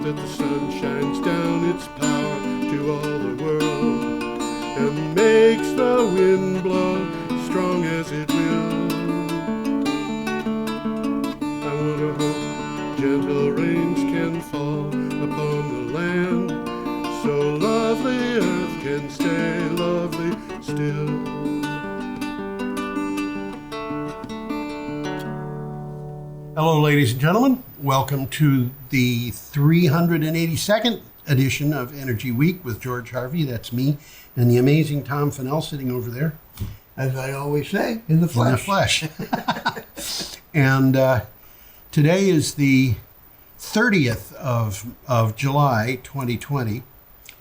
that the sun shines down its power to all the world and makes the wind blow strong as it will. I wonder how gentle rains can fall upon the land, so lovely earth can stay lovely still. Hello, ladies and gentlemen. Welcome to the 382nd edition of Energy Week with George Harvey. That's me and the amazing Tom Fennell sitting over there. As I always say, in the flesh. In the flesh. And today is the 30th of July, 2020.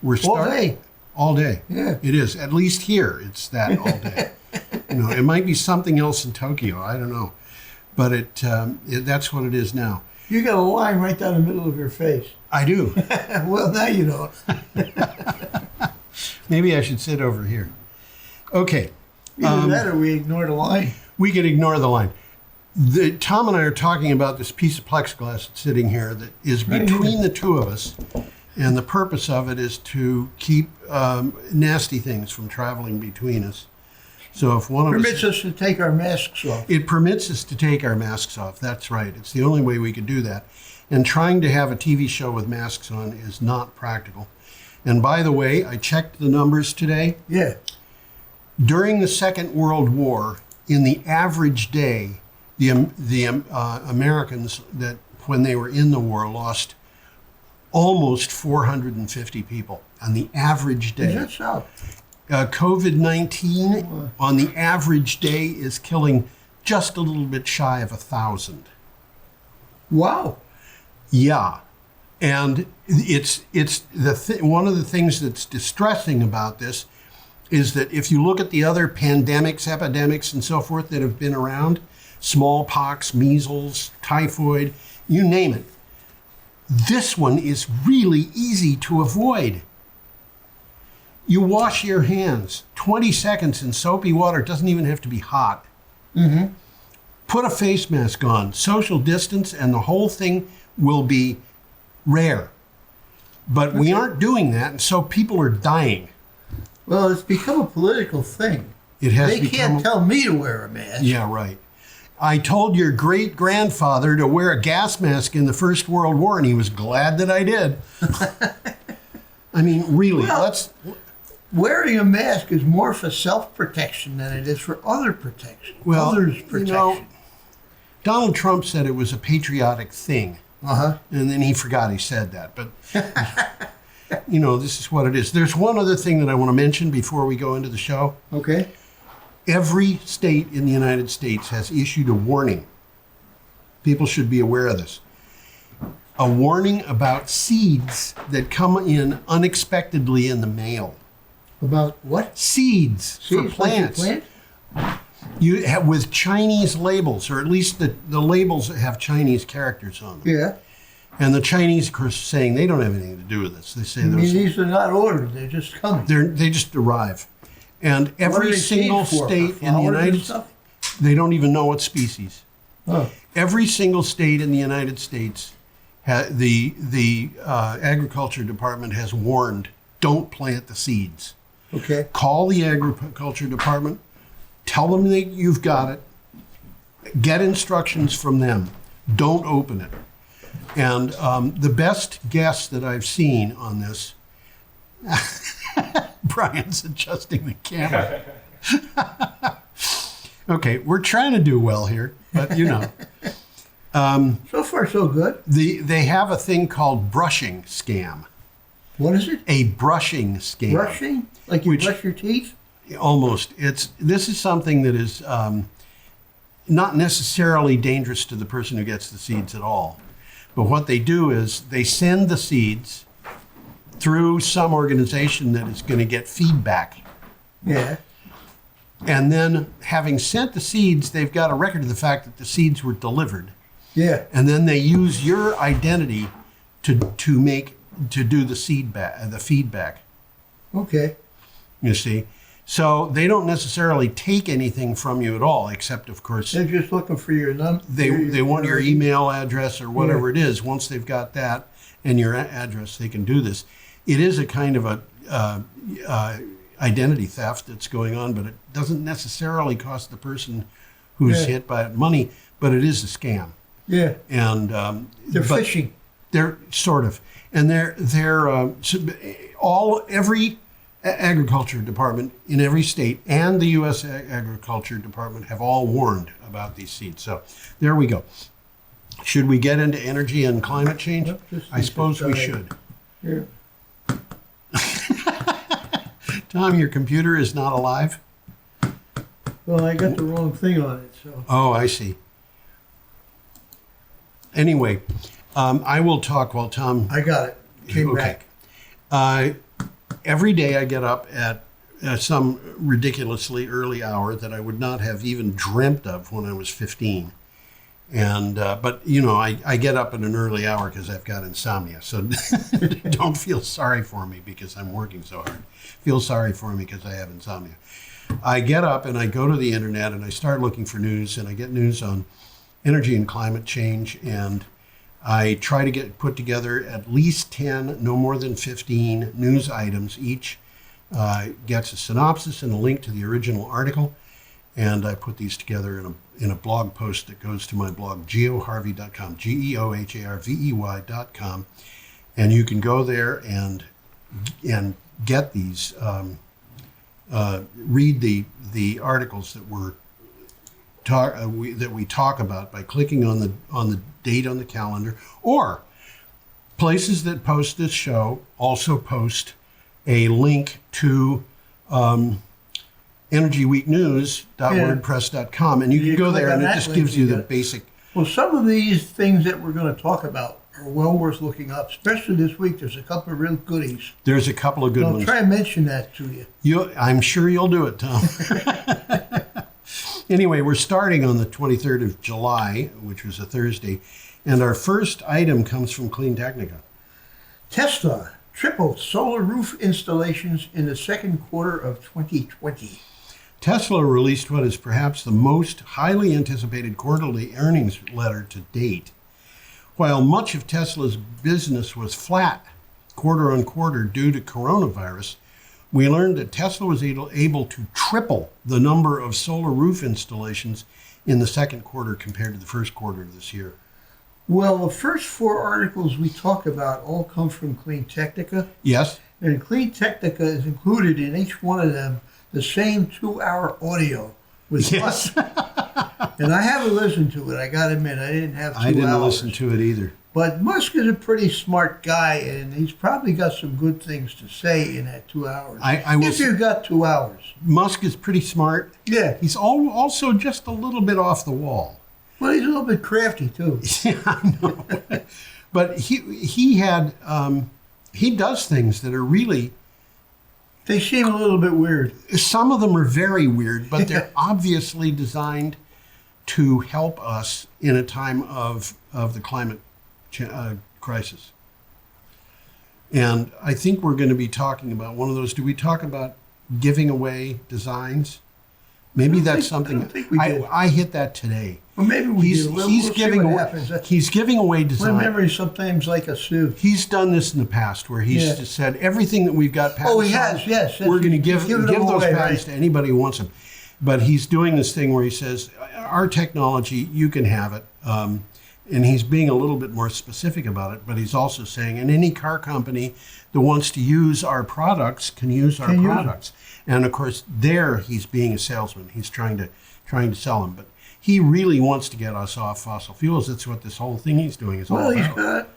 We're All day. All day. Yeah. It is. At least here, it's that all day. It might be something else in Tokyo. I don't know. But that's what it is now. You got a line right down the middle of your face. I do. Well, now you don't. Maybe I should sit over here. Okay. Either that or we ignore the line. We could ignore the line. Tom and I are talking about this piece of plexiglass that's sitting here that is between the two of us. And the purpose of it is to keep nasty things from traveling between us. So if one of permits us to take our masks off. It permits us to take our masks off. That's right. It's the only way we could do that. And trying to have a TV show with masks on is not practical. And by the way, I checked the numbers today. Yeah. During the Second World War, in the average day, the Americans that when they were in the war lost almost 450 people on the average day. Is that so? COVID-19 on the average day is killing just a little bit shy of 1,000. Wow. Yeah. And it's one of the things that's distressing about this is that if you look at the other pandemics, epidemics, and so forth that have been around, smallpox, measles, typhoid, you name it, this one is really easy to avoid. You wash your hands 20 seconds in soapy water. It doesn't even have to be hot. Mm-hmm. Put a face mask on, social distance, and the whole thing will be rare. But we aren't doing that, and so people are dying. Well, it's become a political thing. It has They become can't tell me to wear a mask. Yeah, right. I told your great-grandfather to wear a gas mask in the First World War, and he was glad that I did. I mean, really, wearing a mask is more for self-protection than it is for other protection. Well, others' protection. Donald Trump said it was a patriotic thing. Uh-huh. And then he forgot he said that. But, this is what it is. There's one other thing that I want to mention before we go into the show. Okay. Every state in the United States has issued a warning. People should be aware of this. A warning about seeds that come in unexpectedly in the mail. About what? Seeds for plants. Plant? You have with Chinese labels, or at least the labels have Chinese characters on them. Yeah. And the Chinese, of course, are saying they don't have anything to do with this. They say these are not ordered; they're just coming. They just arrive, and every single state in the United States, they don't even know what species. Oh. Every single state in the United States, the agriculture department has warned: don't plant the seeds. Okay. Call the agriculture department. Tell them that you've got it. Get instructions from them. Don't open it. And the best guess that I've seen on this, Brian's adjusting the camera. Okay, we're trying to do well here, but so far, so good. They have a thing called brushing scam. What is it? A brushing scam. Brushing? Like you brush your teeth? Almost. This is something that is not necessarily dangerous to the person who gets the seeds at all. But what they do is they send the seeds through some organization that is going to get feedback. Yeah. And then having sent the seeds, they've got a record of the fact that the seeds were delivered. Yeah. And then they use your identity to do the feedback. Okay. You see. So they don't necessarily take anything from you at all, except, of course, They're just looking for your number. they want your email address or whatever it is. Once they've got that and your address, they can do this. It is a kind of a identity theft that's going on, but it doesn't necessarily cost the person who's hit by it money, but it is a scam. Yeah. And They're phishing. They're sort of, and every agriculture department in every state and the U.S. Agriculture Department have all warned about these seeds. So there we go. Should we get into energy and climate change? Yep, I suppose we should. Here. Tom, your computer is not alive? Well, I got the wrong thing on it, so. Oh, I see. Anyway, I will talk while Tom... I got it. Came back. Every day I get up at some ridiculously early hour that I would not have even dreamt of when I was 15. And but I get up at an early hour because I've got insomnia. So don't feel sorry for me because I'm working so hard. Feel sorry for me because I have insomnia. I get up and I go to the internet and I start looking for news, and I get news on energy and climate change, and I try to put together at least 10, no more than 15 news items. Each gets a synopsis and a link to the original article. And I put these together in a blog post that goes to my blog, geoharvey.com, geoharvey.com. And you can go there and get these, read the articles that we talk about by clicking on the date on the calendar, or places that post this show also post a link to energyweeknews.wordpress.com, and you can go there and it just gives you the basic. Well, some of these things that we're going to talk about are well worth looking up, especially this week. There's a couple of real goodies. There's a couple of good ones. I'll try and mention that to you. I'm sure you'll do it, Tom. Anyway, we're starting on the 23rd of July, which was a Thursday, and our first item comes from Clean Technica. Tesla tripled solar roof installations in the second quarter of 2020. Tesla released what is perhaps the most highly anticipated quarterly earnings letter to date. While much of Tesla's business was flat quarter on quarter due to coronavirus, we learned that Tesla was able to triple the number of solar roof installations in the second quarter compared to the first quarter of this year. Well, the first four articles we talk about all come from Clean Technica. Yes. And Clean Technica is included in each one of them the same 2-hour audio with Yes. Musk. And I haven't listened to it. I got to admit, I didn't have 2 hours. I didn't listen to it either. But Musk is a pretty smart guy, and he's probably got some good things to say in that 2 hours. If you've got 2 hours. Musk is pretty smart. Yeah. He's also just a little bit off the wall. Well, he's a little bit crafty, too. Yeah, I know. But he does things that are really... They seem a little bit weird. Some of them are very weird, but they're obviously designed to help us in a time of the climate crisis. And I think we're going to be talking about one of those. Do we talk about giving away designs? Maybe that's something. I hit that today. Well, maybe we do. He's giving away design. My memory's sometimes like a sieve. He's done this in the past where he's just said everything that we've got patents he has, yes. We're going to give those away, patents to anybody who wants them. But he's doing this thing where he says, our technology, you can have it. And he's being a little bit more specific about it, but he's also saying, and any car company that wants to use our products can use our products. And of course, there he's being a salesman. He's trying to sell them, but he really wants to get us off fossil fuels. That's what this whole thing he's doing is all about. Well, he's got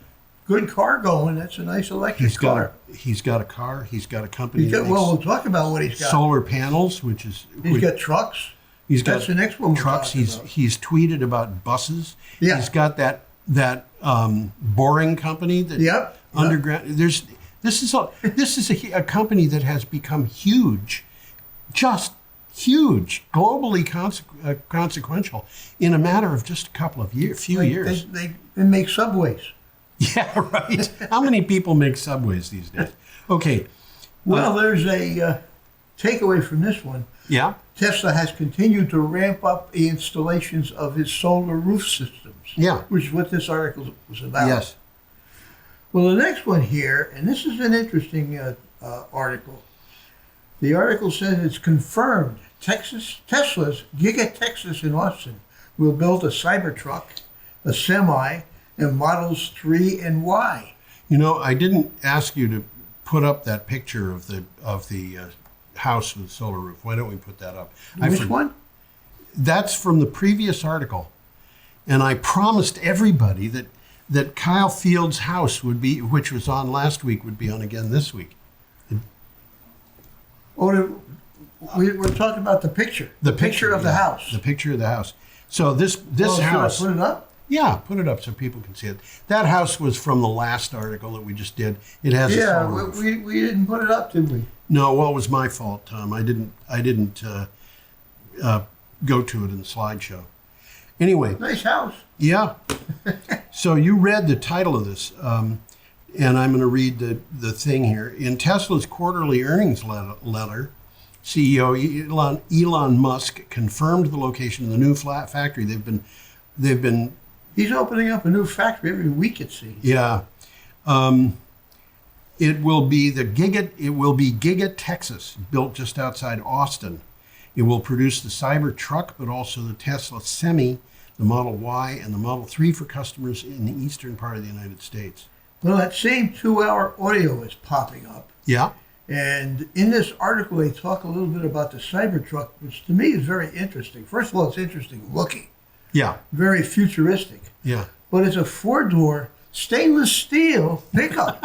good car going. That's a nice electric car. He's got a car. He's got a company. We'll talk about what he's got. Solar panels, He's got trucks. That's the next one. Trucks. He's tweeted about buses. Yeah. He's got that boring company that underground. This is a company that has become huge, just huge, globally consequential in a matter of just a couple of years. They make subways. Yeah, right. How many people make subways these days? Okay. Well, there's a takeaway from this one, Yeah. Tesla has continued to ramp up the installations of its solar roof systems. Yeah. Which is what this article was about. Yes. Well, the next one here, and this is an interesting article. The article says it's confirmed Tesla's Gigafactory in Austin will build a Cybertruck, a Semi, and Models 3 and Y. You know, I didn't ask you to put up that picture of the house with solar roof. Why don't we put that up? Which one? That's from the previous article, and I promised everybody that Kyle Field's house would be, which was on last week, would be on again this week. Oh, we're talking about the picture. The picture of the house. The picture of the house. So this house. Should I put it up? Yeah, put it up so people can see it. That house was from the last article that we just did. It has a solar roof. we didn't put it up, did we? No, well, it was my fault, Tom. I didn't go to it in the slideshow. Anyway. Nice house. Yeah. So you read the title of this, and I'm going to read the thing here. In Tesla's quarterly earnings letter, CEO Elon Musk confirmed the location of the new flat factory. They've been. He's opening up a new factory every week, it seems. Yeah. It will be Giga, Texas, built just outside Austin. It will produce the Cybertruck, but also the Tesla Semi, the Model Y, and the Model 3 for customers in the eastern part of the United States. Well, that same 2-hour audio is popping up. Yeah. And in this article, they talk a little bit about the Cybertruck, which to me is very interesting. First of all, it's interesting looking. Yeah. Very futuristic. Yeah. But it's a 4-door stainless steel pickup.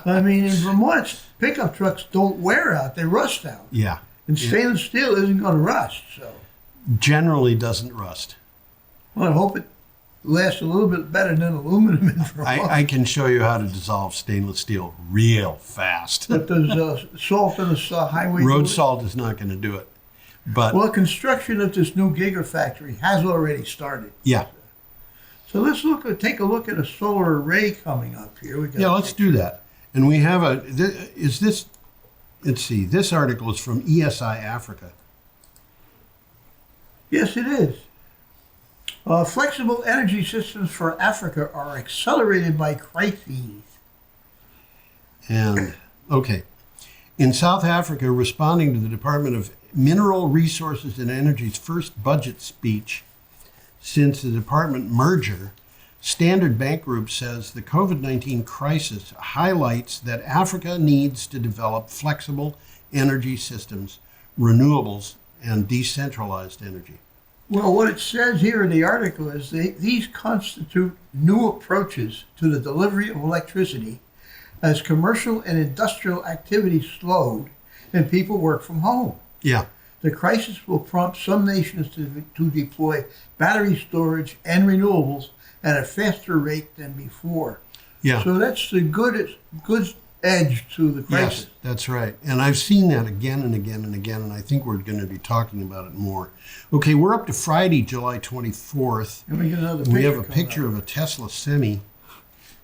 I mean, in Vermont, pickup trucks don't wear out, they rust out. Yeah. And stainless steel isn't going to rust, so. Generally doesn't rust. Well, I hope it lasts a little bit better than aluminum in Vermont. I can show you how to dissolve stainless steel real fast. But does salt on the highway Road salt is not going to do it. But well, construction of this new Gigafactory has already started. Yeah. So let's take a look at a solar array coming up here. Let's do that. And we have let's see, this article is from ESI Africa. Yes, it is. Flexible energy systems for Africa are accelerated by crises. And, okay. In South Africa, responding to the Department of Mineral Resources and Energy's first budget speech since the department merger, Standard Bank Group says the COVID-19 crisis highlights that Africa needs to develop flexible energy systems, renewables, and decentralized energy. Well, what it says here in the article is these constitute new approaches to the delivery of electricity as commercial and industrial activity slowed and people work from home. Yeah. The crisis will prompt some nations to deploy battery storage and renewables at a faster rate than before. Yeah. So that's the good edge to the crisis. Yes, that's right. And I've seen that again and again and again, and I think we're going to be talking about it more. Okay, we're up to Friday, July 24th. And we get another picture. We have a picture of a Tesla Semi.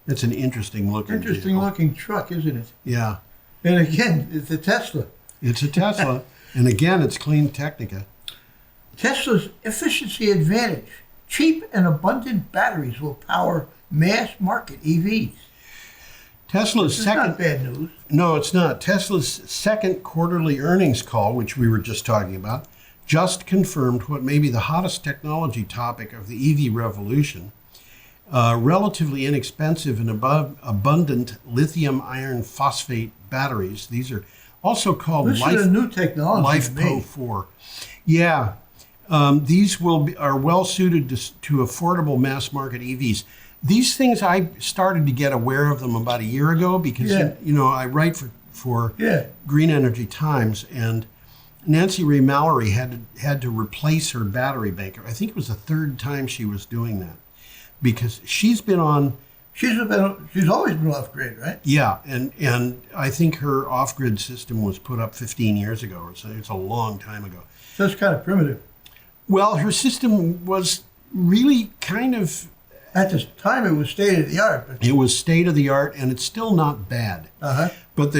That's an interesting looking looking truck, isn't it? Yeah. And again, it's a Tesla. It's a Tesla. And again, it's clean Technica. Tesla's efficiency advantage. Cheap and abundant batteries will power mass market EVs. Tesla's not bad news. No, it's not. Tesla's second quarterly earnings call, which we were just talking about, just confirmed what may be the hottest technology topic of the EV revolution. Relatively inexpensive and abundant lithium iron phosphate batteries. These are also called this is a new technology. LiFePO4. Yeah. These are well suited to affordable mass market EVs. These things, I started to get aware of them about a year ago because, I write for Green Energy Times, and Nancy Ray Mallory had to replace her battery bank. I think it was the third time she was doing that because she's been on. She's always been off grid, right? Yeah, and I think her off grid system was put up 15 years ago or so. It's a long time ago. So it's kind of primitive. Well, her system was really kind of. At the time, it was state of the art. It was state of the art, and it's still not bad. Uh-huh. But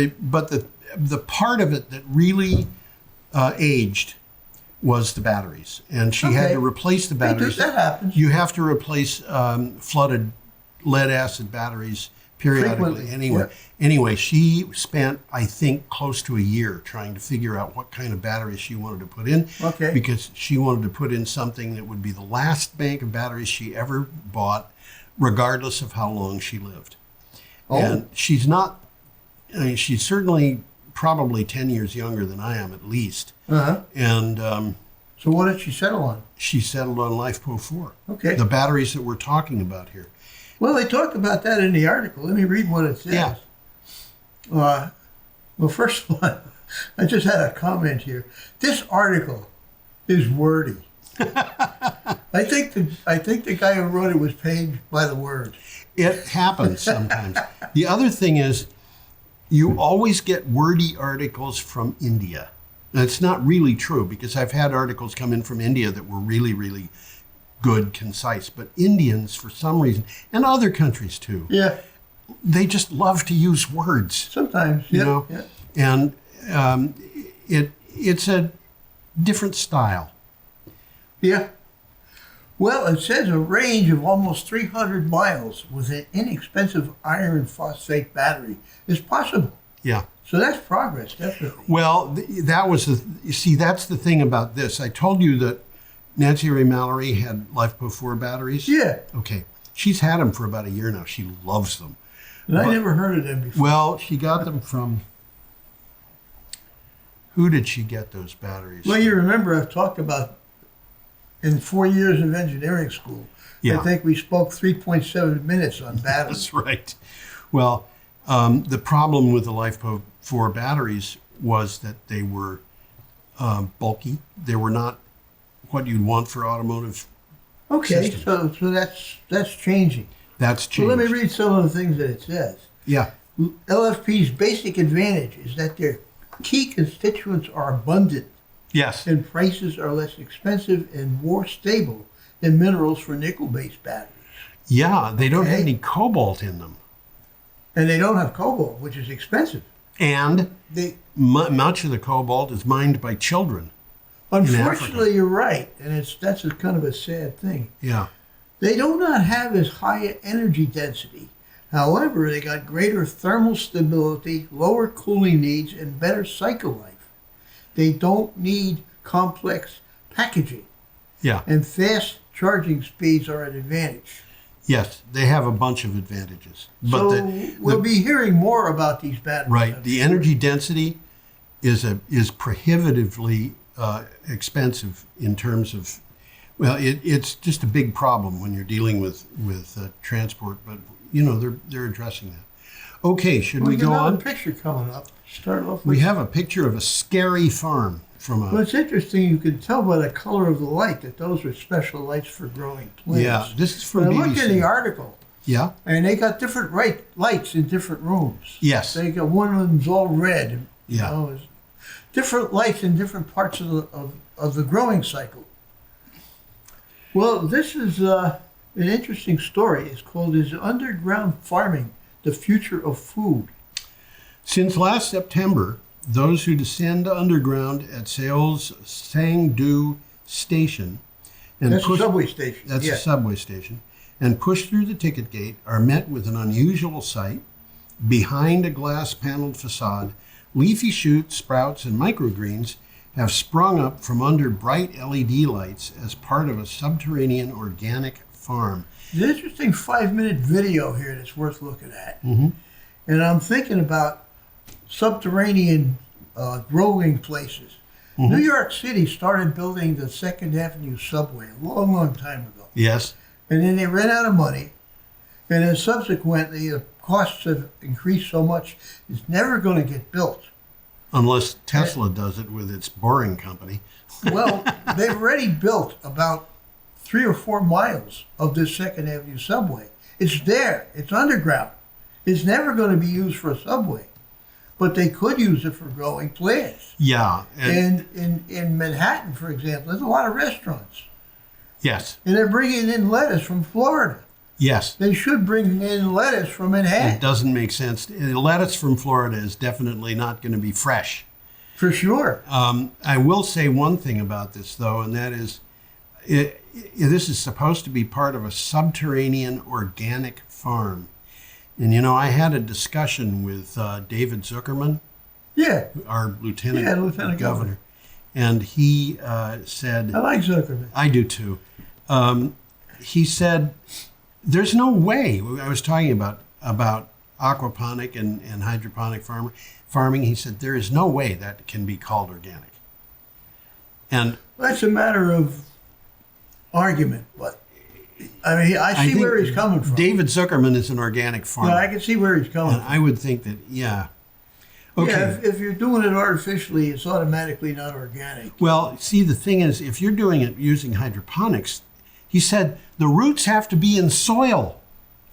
the part of it that really aged was the batteries, and she had Okay. to replace the batteries. That happens. You have to replace flooded lead acid batteries periodically. Frequently, Anyway, yeah. anyway, she spent, I think, close to a year trying to figure out what kind of batteries she wanted to put in. Okay. Because she wanted to put in something that would be the last bank of batteries she ever bought, regardless of how long she lived. Oh. And she's not. I mean, she's certainly probably 10 years younger than I am, at least. Uh-huh. And So what did she settle on? she settled on LifePo 4. Okay. The batteries that we're talking about here. Well, they talked about that in the article. Let me read what it says. Yeah. Well, first of all, I just had a comment here. This article is wordy. I think the guy who wrote it was paid by the word. It happens sometimes. The other thing is, you always get wordy articles from India. And it's not really true, because I've had articles come in from India that were really, really good, concise. But Indians, for some reason, and other countries too, Yeah. they just love to use words. Sometimes. You Yeah. know, Yeah. and it's a different style. Yeah. Well, it says a range of almost 300 miles with an inexpensive iron phosphate battery is possible. Yeah. So that's progress, definitely. Well, that was you see, that's the thing about this. I told you that Nancy Ray Mallory had LifePo 4 batteries. Yeah. Okay. She's had them for about a year now. She loves them. And I But- never heard of them before. Well, she got them from. Who did she get those batteries? Well, you remember I've talked about in 4 years of engineering school. Yeah. I think we spoke 3.7 minutes on batteries. That's right. Well, the problem with the LifePo 4 batteries was that they were bulky. They were not what you'd want for automotive. Okay, System. so that's changing. That's So changed. let me read some of the things that it says. Yeah. LFP's basic advantage is that their key constituents are abundant Yes. and prices are less expensive and more stable than minerals for nickel-based batteries. Yeah. They don't have Okay. any cobalt in them, And they don't have cobalt, which is expensive. and They, much of the cobalt is mined by children. unfortunately, you're right, and that's a kind of a sad thing. Yeah. They do not have as high an energy density. However, they got greater thermal stability, lower cooling needs, and better cycle life. They don't need complex packaging, Yeah. and fast charging speeds are an advantage. Yes. They have a bunch of advantages. But So we'll be hearing more about these batteries. right. The energy density is prohibitively expensive in terms of. Well, it's just a big problem when you're dealing with transport, but you know they're addressing that. Okay, should we We go got another on? picture coming up. Start off with. We have a picture of a scary farm from Well, a. it's interesting. You can tell by the color of the light that those are special lights for growing plants. Yeah, this is But from I looked in the BBC. article, Yeah. and they got different lights in different rooms. Yes. They got one of them's all red. Yeah. It's different lights in different parts of the growing cycle. Well, this is an interesting story. It's called "Is Underground Farming the Future of Food?" Since last September, those who descend underground at Seoul's Sangdo station and That's a push. subway station. That's yeah. a subway station, and push through the ticket gate are met with an unusual sight. Behind a glass-paneled facade, leafy shoots, sprouts, and microgreens have sprung up from under bright LED lights as part of a subterranean organic farm. There's an interesting 5-minute video here that's worth looking at. Mhm. And I'm thinking about subterranean growing places. Mhm. New York City started building the Second Avenue subway a long, long time ago. Yes. And then they ran out of money. And then subsequently, the costs have increased so much, it's never going to get built. Unless Tesla does it with its boring company. Well, they've already built about 3 or 4 miles of this Second Avenue subway. It's there. It's underground. It's never going to be used for a subway. But they could use it for growing plants. Yeah. And in Manhattan, for example, there's a lot of restaurants. Yes. And they're bringing in lettuce from Florida. Yes. they should bring in lettuce from It Manhattan. doesn't make sense. Lettuce from Florida is definitely not going to be fresh. For sure. I will say one thing about this, though, and that is this is supposed to be part of a subterranean organic farm. And, I had a discussion with David Zuckerman, Yeah. our lieutenant, Lieutenant Governor. and he said, I like Zuckerman. I do too. He said, there's no way. I was talking about aquaponic and hydroponic farming. He said, there is no way that can be called organic. And That's a matter of argument, but I see think where he's coming from. David Zuckerman is an organic farmer. Yeah, I can see where he's coming And from. I would think that, yeah. Okay. Yeah, if you're doing it artificially, it's automatically not organic. Well, see, the thing is, if you're doing it using hydroponics, he said the roots have to be in soil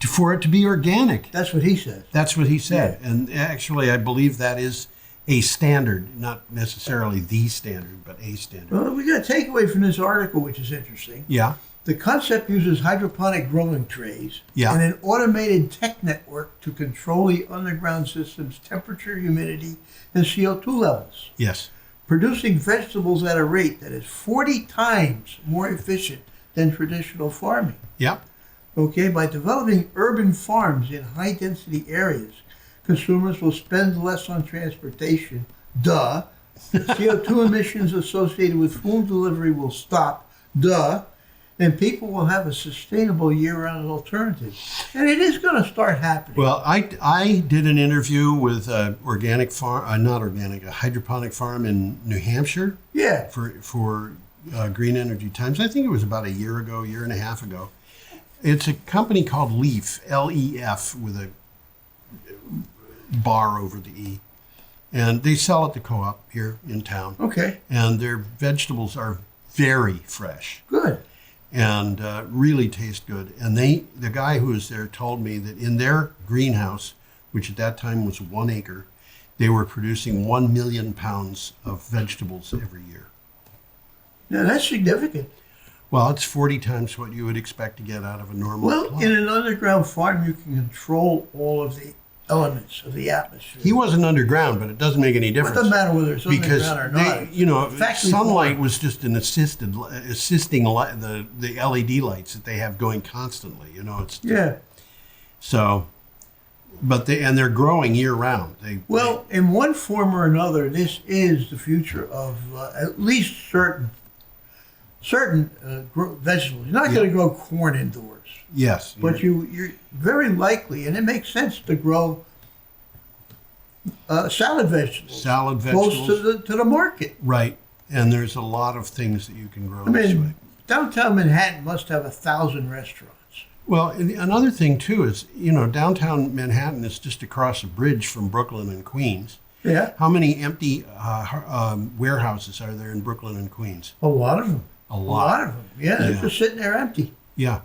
for it to be organic. That's what he says. That's what he said. Yeah. And actually, I believe that is a standard, not necessarily the standard, but a standard. Well, we got a takeaway from this article, which is interesting. Yeah. The concept uses hydroponic growing trays Yeah. and an automated tech network to control the underground system's temperature, humidity, and CO2 levels, Yes. producing vegetables at a rate that is 40 times more efficient than traditional farming. Yeah. Okay, by developing urban farms in high-density areas, consumers will spend less on transportation. Duh. CO2 emissions associated with food delivery will stop. Duh. And people will have a sustainable year-round alternative. And it is going to start happening. Well, I did an interview with a organic farm, not organic, a hydroponic farm in New Hampshire. Yeah. For Green Energy Times. I think it was about a year and a half ago. It's a company called Leaf, L-E-F, with a bar over the E. And they sell at the co-op here in town. Okay. And their vegetables are very fresh. Good. And really taste good. And the guy who was there told me that in their greenhouse, which at that time was 1 acre, they were producing 1 million pounds of vegetables every year. Now, that's significant. Well, it's 40 times what you would expect to get out of a normal Well, plot. in an underground farm, you can control all of the elements of the atmosphere. He wasn't underground, but it doesn't make any It difference. doesn't matter whether it's Because underground or not. Factory sunlight farm. was just an assisting light, the LED lights that they have going constantly. It's Yeah. so, but they're growing year round. Well, in one form or another, this is the future of at least certain vegetables. You're not going to grow corn indoors, yes, but you're very likely, and it makes sense to grow salad vegetables. Salad close vegetables, to the market. right? And there's a lot of things that you can grow I this way. mean, downtown Manhattan must have 1,000 restaurants. Well, another thing too is downtown Manhattan is just across a bridge from Brooklyn and Queens. Yeah, How many empty warehouses are there in Brooklyn and Queens? a lot of them. A A lot. lot of them. Yeah, they're Yeah. just sitting there empty. Yeah.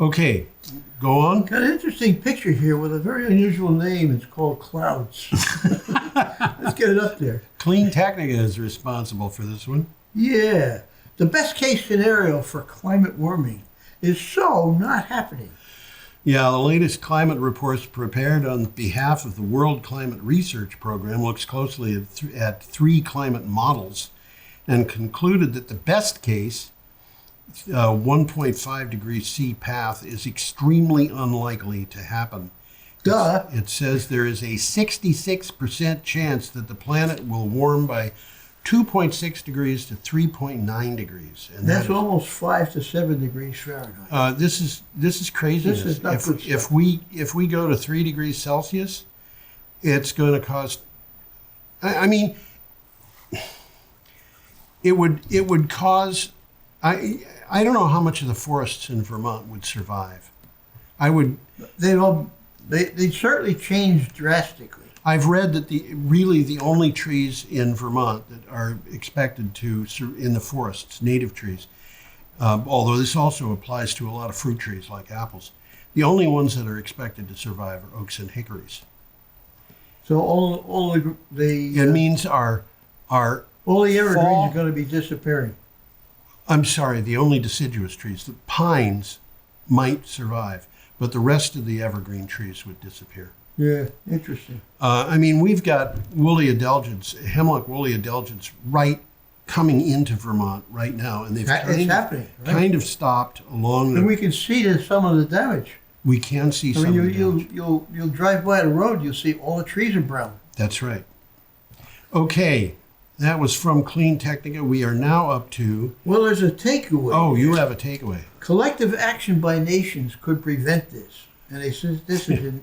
Okay, go on. Got an interesting picture here with a very unusual name. It's called Clouds. Let's get it up there. Clean Technica is responsible for this one. Yeah. The best case scenario for climate warming is so not happening. Yeah, the latest climate reports prepared on behalf of the World Climate Research Program looks closely at 3 climate models and concluded that the best case, 1.5 degrees C path, is extremely unlikely to happen. Duh. It says there is a 66% chance that the planet will warm by 2.6 degrees to 3.9 degrees. And That's that is- almost 5 to 7 degrees Fahrenheit. This is crazy. This is not good if stuff. we go to 3 degrees Celsius, it's going to cause. I mean, it would cause. I don't know how much of the forests in Vermont would survive. They certainly changed drastically. I've read that the only trees in Vermont that are expected to in the forests, native trees, although this also applies to a lot of fruit trees like apples, the only ones that are expected to survive are oaks and hickories. So all the It means our all the evergreens fall- are going to be disappearing. I'm sorry, the only deciduous trees, the pines, might survive, but the rest of the evergreen trees would disappear. Yeah, interesting. I mean, we've got woolly adelgids, hemlock woolly adelgids, right coming into Vermont right now, and they've It's happening. Right? kind of stopped along the. And we can see some of the damage. We can see I some mean, of the damage. you'll drive by the road, you'll see all the trees are brown. That's right. Okay, that was from Clean Technica. We are now up to. Well, there's a takeaway. Oh, you have a takeaway. Collective action by nations could prevent this, and they says this is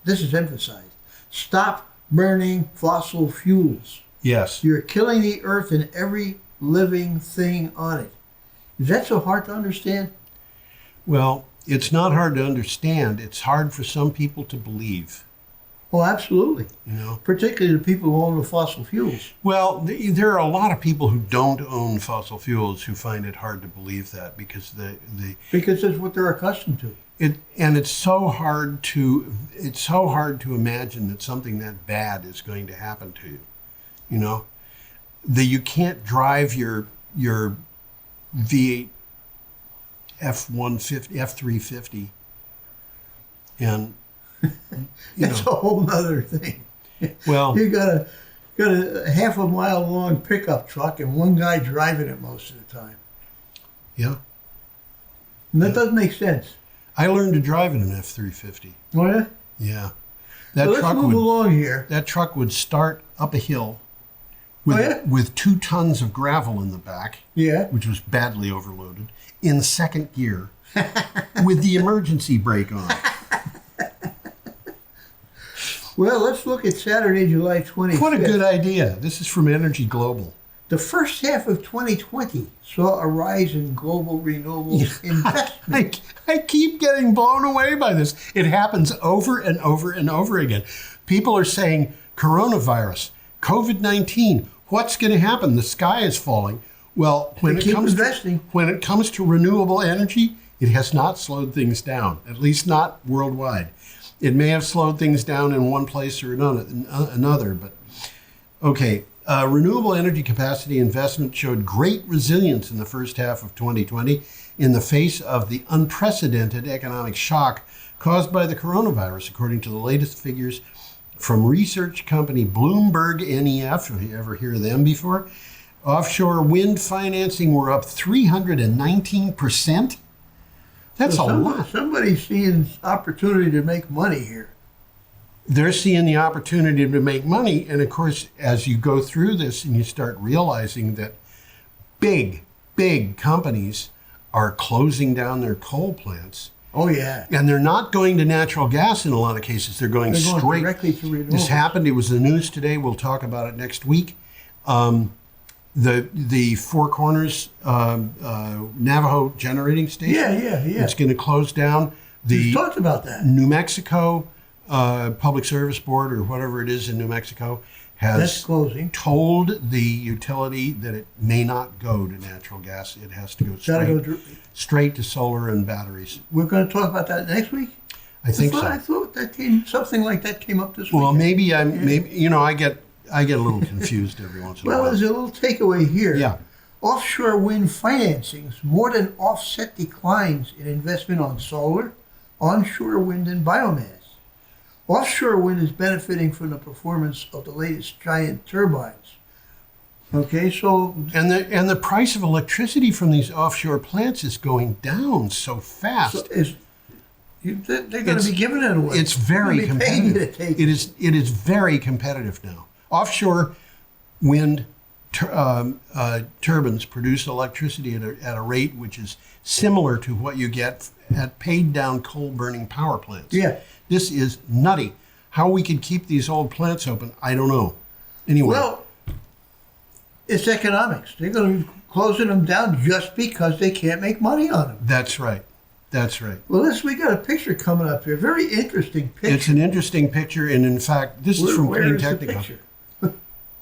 this is emphasized. Stop burning fossil fuels. Yes. You're killing the earth and every living thing on it. Is that so hard to understand? Well, it's not hard to understand. It's hard for some people to believe. Oh, absolutely. You know. Particularly the people who own the fossil fuels. Well, there are a lot of people who don't own fossil fuels who find it hard to believe that because Because that's what they're accustomed to. It's so hard to imagine that something that bad is going to happen to you. You know, that you can't drive your V8 F-150 F-350 and That's a whole nother thing. Well, You got a half a mile long pickup truck and one guy driving it most of the time. yeah. And that doesn't make sense. I learned to drive in an F-350. Oh, yeah? Yeah. Well, let's move along here. That truck would start up a hill with, with 2 tons of gravel in the back, Yeah. which was badly overloaded, in second gear with the emergency brake on. Well, let's look at Saturday, July 25th. What a good idea. This is from Energy Global. The first half of 2020 saw a rise in global renewables investment. I keep getting blown away by this. It happens over and over and over again. People are saying coronavirus, COVID-19, what's going to happen? The sky is falling. Well, when it comes to renewable energy, it has not slowed things down, at least not worldwide. It may have slowed things down in one place or another, but okay. Renewable energy capacity investment showed great resilience in the first half of 2020 in the face of the unprecedented economic shock caused by the coronavirus, according to the latest figures from research company Bloomberg NEF. Have you ever heard of them before? Offshore wind financing were up 319%. That's a lot. Somebody's seeing opportunity to make money here. They're seeing the opportunity to make money. And of course, as you go through this and you start realizing that big companies are closing down their coal plants. Oh, yeah. And they're not going to natural gas in a lot of cases. They're going straight directly to renewables. This happened. It was the news today. We'll talk about it next week. The Four Corners Navajo generating station. Yeah. It's going to close down. We've talked about that. New Mexico Public Service Board, or whatever it is in New Mexico, has told the utility that it may not go to natural gas. It has to go straight to solar and batteries. We're going to talk about that next week? I think so. I thought something like that came up this week. Well, maybe I get a little confused every once in a while. Well, there's a little takeaway here. Yeah. Offshore wind financings more than offset declines in investment on solar, onshore wind, and biomass. Offshore wind is benefiting from the performance of the latest giant turbines. Okay, so and the price of electricity from these offshore plants is going down so fast. They're going to be giving it away. It's very competitive. It is very competitive now. Offshore wind turbines produce electricity at a rate which is similar to what you get at paid down coal burning power plants. Yeah. This is nutty. How we can keep these old plants open, I don't know. Anyway. Well, it's economics. They're going to be closing them down just because they can't make money on them. That's right. Well, we got a picture coming up here. Very interesting picture. It's an interesting picture, and in fact, this is from Clean Technica.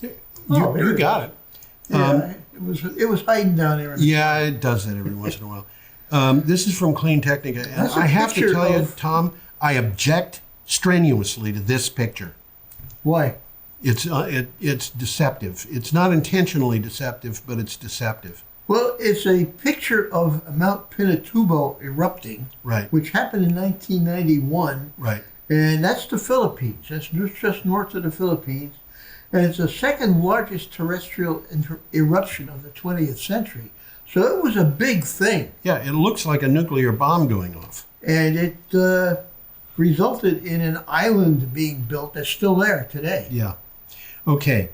You got it. Yeah, it was hiding down there. Yeah, it does that every once in a while. This is from Clean Technica, and I have to tell you, Tom, I object strenuously to this picture. Why? It's deceptive. It's not intentionally deceptive, but it's deceptive. Well, it's a picture of Mount Pinatubo erupting, Right. which happened in 1991, Right. and that's the Philippines. That's just north of the Philippines, and it's the second largest terrestrial eruption of the 20th century. So it was a big thing, Yeah, it looks like a nuclear bomb going off. and it resulted in an island being built that's still there today. Yeah. Okay.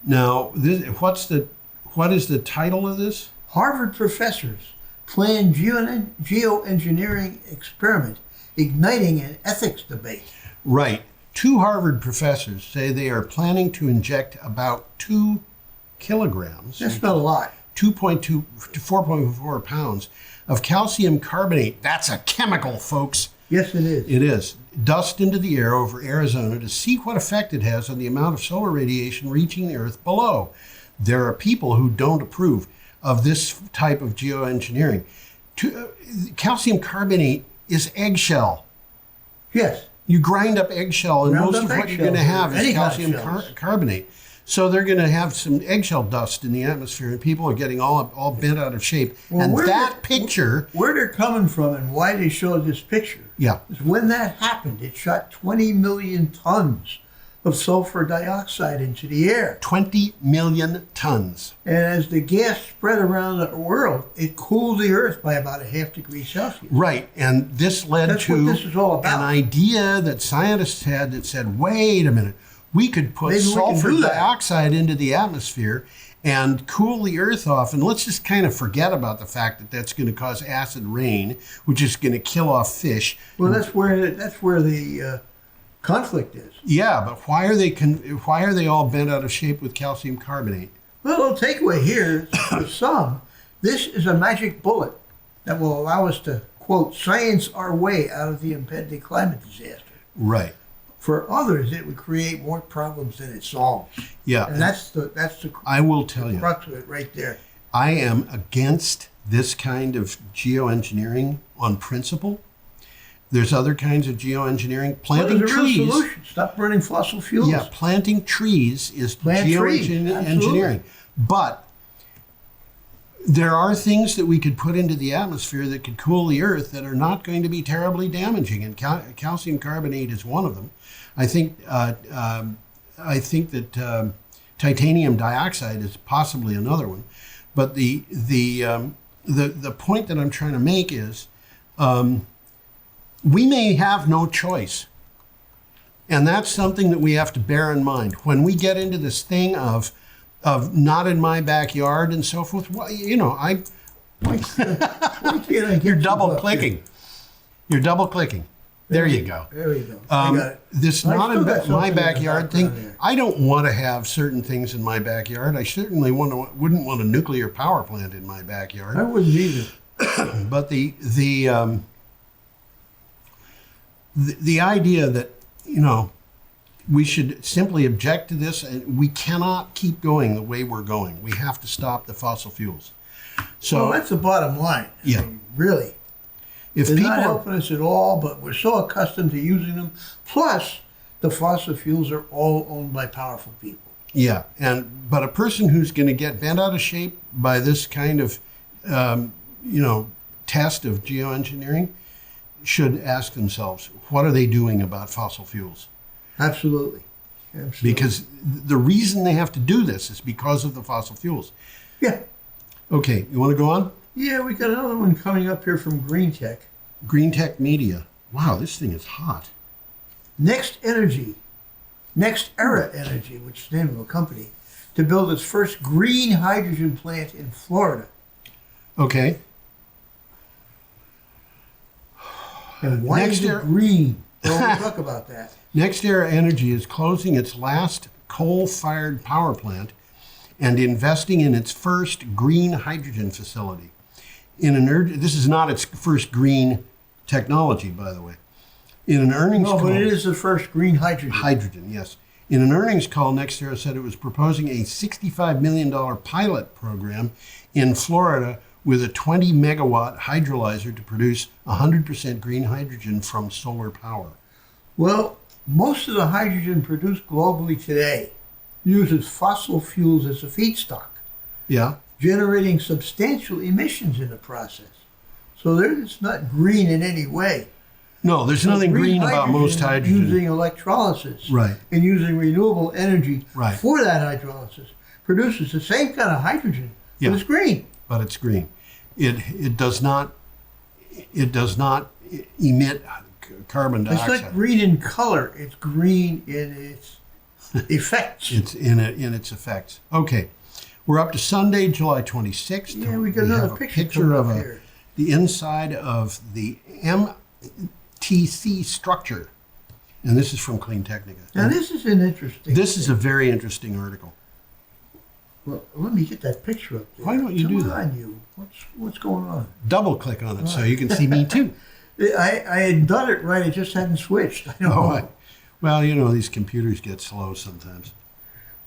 Now, what is the title of this? Harvard professors plan geoengineering experiment igniting an ethics debate. Right. Two Harvard professors say they are planning to inject about 2 kilograms, That's not a lot. 2.2 to 4.4 pounds of calcium carbonate. That's a chemical, folks. Yes, it is. It is. Dust into the air over Arizona to see what effect it has on the amount of solar radiation reaching the Earth below. There are people who don't approve of this type of geoengineering. Calcium carbonate is eggshell. Yes. You grind up eggshell, and Ground most up of what you're going to eggshells, have is any kind of calcium shells. carbonate. So they're going to have some eggshell dust in the atmosphere, and people are getting all bent out of shape. Well, and where that they're- picture, Where they're coming from and why they showed this picture yeah, is when that happened, it shot 20 million tons of sulfur dioxide into the air. 20 million tons. And as the gas spread around the world, it cooled the Earth by about a half degree Celsius. Right, and this led That's to what this is all about. an idea that scientists had that said, wait a minute, we could put Maybe we can sulfur do that. dioxide into the atmosphere and cool the Earth off, and let's just kind of forget about the fact that that's going to cause acid rain, which is going to kill off fish. Well, that's where the conflict is. Yeah, but why are they all bent out of shape with calcium carbonate? Well, the takeaway here is for some, this is a magic bullet that will allow us to, quote, science our way out of the impending climate disaster. Right. For others, it would create more problems than it solves. Yeah. And that's the I will tell you, crux of it right there. I am against this kind of geoengineering on principle. There's other kinds of geoengineering. Planting There's a real trees. solution. Stop burning fossil fuels. Yeah, planting trees is Plant trees, geoengineering. absolutely. But there are things that we could put into the atmosphere that could cool the Earth that are not going to be terribly damaging, and calcium carbonate is one of them. I think that titanium dioxide is possibly another one. But the point that I'm trying to make is we may have no choice. And that's something that we have to bear in mind. When we get into this thing of not in my backyard and so forth, well, you know, Why can't I get you're you double up clicking. here? You're double clicking. There you go. There you go. I got it. This I not still in got my something in the backyard background thing. there. I don't want to have certain things in my backyard. I certainly wouldn't want a nuclear power plant in my backyard. I wouldn't either. But the idea that, you know, we should simply object to this, and we cannot keep going the way we're going. We have to stop the fossil fuels. So Well, that's the bottom line. Yeah. I mean, really. if They're people not are, helping us at all, but we're so accustomed to using them. Plus, the fossil fuels are all owned by powerful people. yeah, but a person who's going to get bent out of shape by this kind of test of geoengineering should ask themselves, what are they doing about fossil fuels? Absolutely. Absolutely. Because the reason they have to do this is because of the fossil fuels. Yeah. Okay, you want to go on? Yeah, we got another one coming up here from Green Tech. Green Tech Media. Wow, this thing is hot. Next Era Energy, which is the name of a company, to build its first green hydrogen plant in Florida. Okay. And why Next is it Era- green? Well, we'll talk about that. Next Era Energy is closing its last coal-fired power plant and investing in its first green hydrogen facility. This is not its first green technology, by the way. In an earnings No, call, but it is the first green hydrogen. hydrogen, yes. In an earnings call, NextEra said it was proposing a $65 million pilot program in Florida with a 20 megawatt hydrolyzer to produce 100% green hydrogen from solar power. Well, most of the hydrogen produced globally today uses fossil fuels as a feedstock. Yeah, generating substantial emissions in the process. So it's not green in any way. No, there's nothing green about most hydrogen. Using electrolysis Right. and using renewable energy Right. for that hydrolysis produces the same kind of hydrogen, Yeah. but it's green. But it's green. It does not emit carbon It's dioxide. not green in color, it's green in its effects. It's in its effects. Okay, we're up to Sunday, July 26th. Yeah, we got another have picture of up here. the inside of the MTC structure, and this is from Clean Technica. Now this is an interesting. This is a very interesting article. Well, let me get that picture up there. Why don't you do Come that? on, you. What's going on? Double click on it so you can see me too. I had done it right. It just hadn't switched. I don't know. Well, you know, these computers get slow sometimes.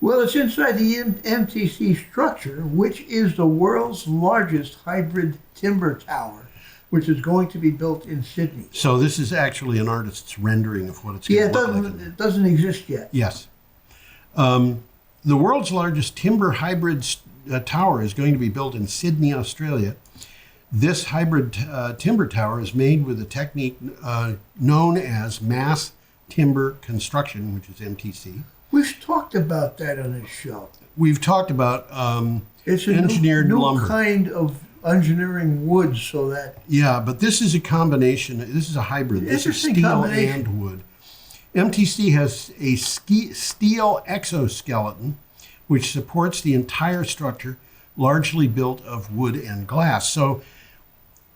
Well, it's inside the MTC structure, which is the world's largest hybrid timber tower, which is going to be built in Sydney. So this is actually an artist's rendering of what it's going Yeah, to look like. it doesn't exist yet. Yes. The world's largest timber hybrid tower is going to be built in Sydney, Australia. This hybrid timber tower is made with a technique known as mass timber construction, which is MTC. We've talked about that on this show. We've talked about It's a engineered new lumber. kind of engineering wood so that Yeah, but this is a combination. This is a hybrid. This is Interesting steel combination. and wood. MTC has a steel exoskeleton, which supports the entire structure, largely built of wood and glass. So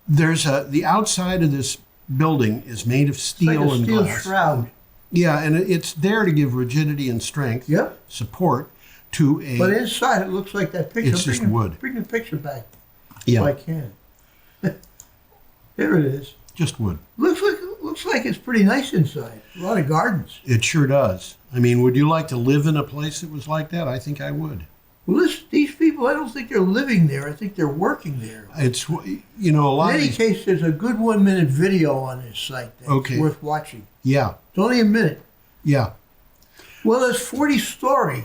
there's the outside of this building is made of it's steel like a and steel glass. shroud. Yeah, and it's there to give rigidity and strength, Yep. support to a. But inside it looks like that picture. It's just wood. Bring the picture back yeah, if I can. There it is. just wood. Looks like it's pretty nice inside. A lot of gardens. It sure does. I mean, would you like to live in a place that was like that? I think I would. Well, these people, I don't think they're living there. I think they're working there. It's, you know, a lot In of any these, case, there's a good 1 minute video on this site that's Okay. worth watching. yeah, It's only a minute. yeah. Well, this 40-story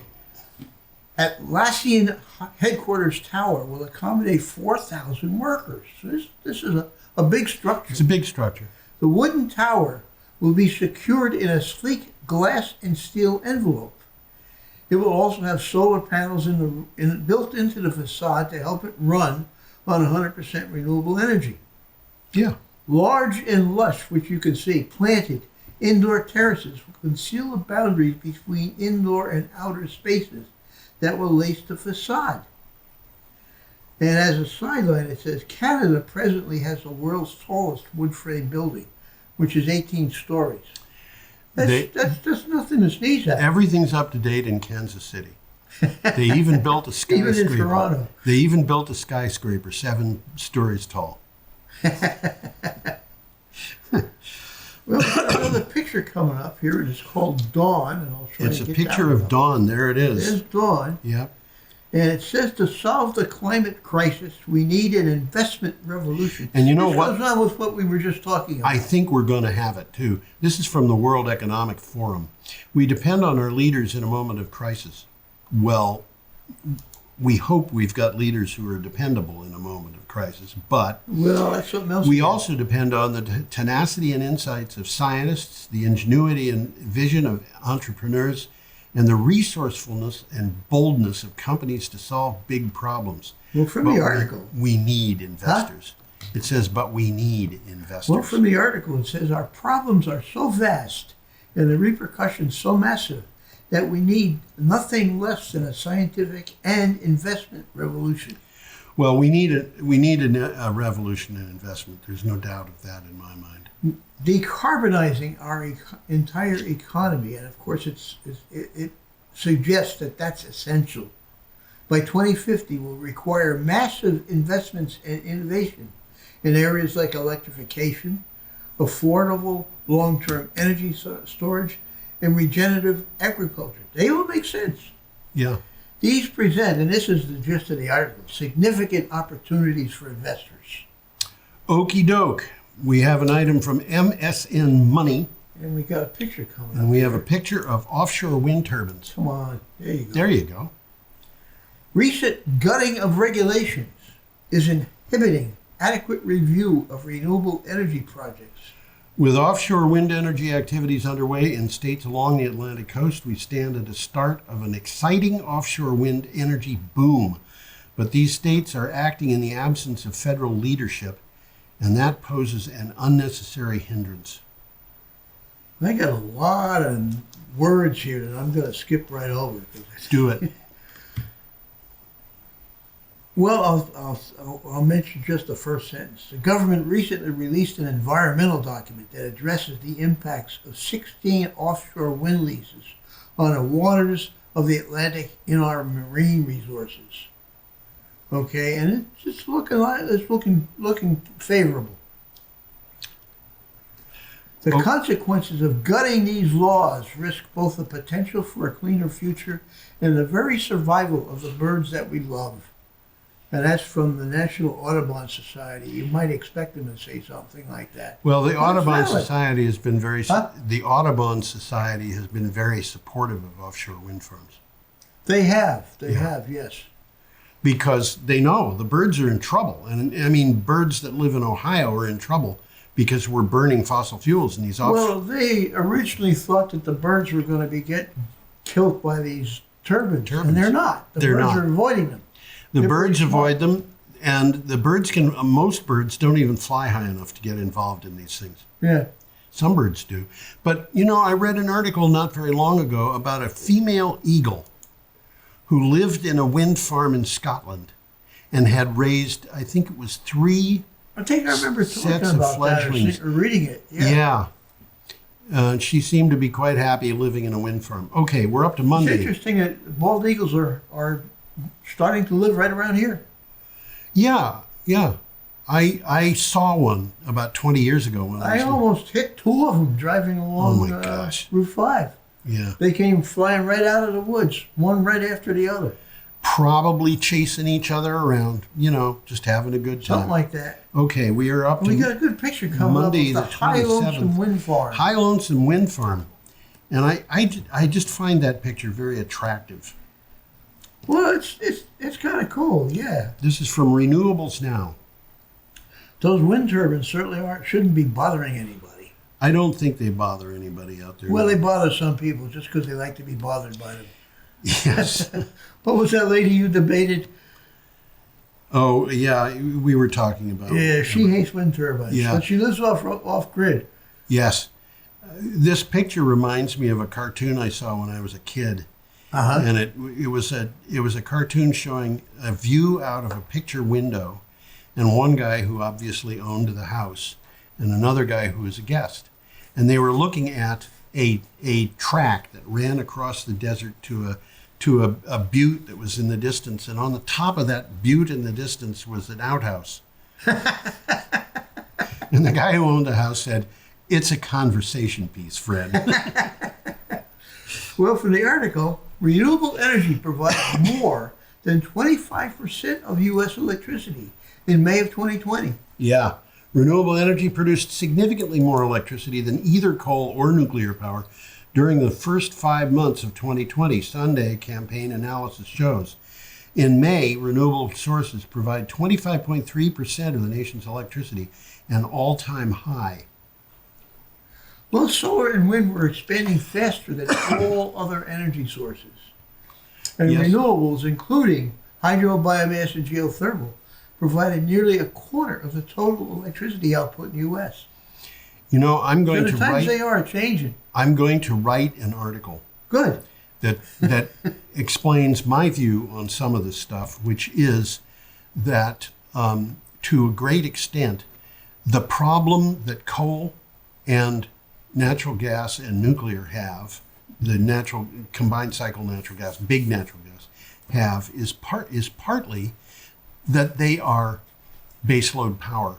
Atlassian headquarters tower will accommodate 4,000 workers. So this is a big structure. It's a big structure. The wooden tower will be secured in a sleek glass and steel envelope. It will also have solar panels built into the facade to help it run on 100% renewable energy. Yeah. Large and lush, which you can see, planted indoor terraces will conceal the boundaries between indoor and outer spaces that will lace the facade. And as a sideline, it says Canada presently has the world's tallest wood frame building, which is 18 stories. That's nothing to sneeze at. Everything's up to date in Kansas City. They even built a Even skyscraper. in Toronto. They even built a skyscraper 7 stories tall. Well, we've got another picture coming up here. It is called Dawn, and I'll try It's to a get picture that of one up. dawn. There it is. There's Dawn, Yep. and it says to solve the climate crisis, we need an investment revolution. And you know this what? goes on with what we were just talking about. I think we're going to have it too. This is from the World Economic Forum. We depend on our leaders in a moment of crisis. Well, we hope we've got leaders who are dependable in a moment of crisis, but Well, that's something else. we also depend on the tenacity and insights of scientists, the ingenuity and vision of entrepreneurs, and the resourcefulness and boldness of companies to solve big problems. Well, from the article. We need investors. It says, but we need investors. Well, from the article, it says our problems are so vast and the repercussions so massive that we need nothing less than a scientific and investment revolution. Well, we need a revolution in investment. There's no doubt of that in my mind. Decarbonizing our entire economy, and of course it suggests that that's essential, by 2050 will require massive investments and innovation in areas like electrification, affordable long-term energy storage, and regenerative agriculture. They all make sense. Yeah. These present, and this is the gist of the article, significant opportunities for investors. Okie doke. We have an item from MSN Money, And we got a picture coming and up. we have a picture of offshore wind turbines. Come on, there you go. There you go. Recent gutting of regulations is inhibiting adequate review of renewable energy projects. With offshore wind energy activities underway in states along the Atlantic coast, we stand at the start of an exciting offshore wind energy boom. But these states are acting in the absence of federal leadership, and that poses an unnecessary hindrance. I got a lot of words here that I'm going to skip right over. Do it. Well, I'll mention just the first sentence. The government recently released an environmental document that addresses the impacts of 16 offshore wind leases on the waters of the Atlantic in our marine resources. Okay, and it's looking favorable. The consequences of gutting these laws risk both the potential for a cleaner future and the very survival of the birds that we love. And that's from the National Audubon Society. You might expect them to say something like that. Well, the Audubon Society has been the Audubon Society has been very supportive of offshore wind farms. They have, yes. Because they know the birds are in trouble. And I mean, birds that live in Ohio are in trouble because we're burning fossil fuels in these offshore. Well, they originally thought that the birds were going to be killed by these turbines. And they're not. The birds are avoiding them. The birds avoid them, and the birds most birds don't even fly high enough to get involved in these things. Yeah. Some birds do. But, I read an article not very long ago about a female eagle who lived in a wind farm in Scotland and had raised, I think it was 3 I think I remember talking sets of about fledglings. that or reading it. Yeah. She seemed to be quite happy living in a wind farm. Okay, we're up to Monday. It's interesting that bald eagles are starting to live right around here. Yeah. I saw one about 20 years ago. When I almost hit 2 of them driving along Route 5. Yeah. They came flying right out of the woods, one right after the other. Probably chasing each other around, just having a good time. Something like that. Okay, we are up to We got a good picture coming Monday, up of the High Lonesome Wind Farm. High Lonesome Wind Farm. And I just find that picture very attractive. Well, it's kind of cool, yeah. This is from Renewables Now. Those wind turbines certainly shouldn't be bothering anybody. I don't think they bother anybody out there. Well, they bother some people just because they like to be bothered by them. Yes. What was that lady you debated? Oh, yeah, we were talking about. Yeah, she hates wind turbines. Yeah. But she lives off grid. Yes. This picture reminds me of a cartoon I saw when I was a kid. Uh-huh. And it was a cartoon showing a view out of a picture window, and one guy who obviously owned the house, and another guy who was a guest, and they were looking at a track that ran across the desert to a butte that was in the distance, and on the top of that butte in the distance was an outhouse. And the guy who owned the house said, "It's a conversation piece, Fred." Well, from the article, renewable energy provides more than 25% of U.S. electricity in May of 2020. Yeah. Renewable energy produced significantly more electricity than either coal or nuclear power during the first 5 months of 2020, Sunday campaign analysis shows. In May, renewable sources provide 25.3% of the nation's electricity, an all-time high. Well, solar and wind were expanding faster than all other energy sources. And Yes. renewables, including hydro, biomass, and geothermal, provided nearly a quarter of the total electricity output in the U.S. I'm going So to the times write. they are changing. I'm going to write an article Good. that explains my view on some of this stuff, which is that to a great extent, the problem that coal and natural gas and nuclear have, the natural combined cycle natural gas, big natural gas, have is partly that they are baseload power,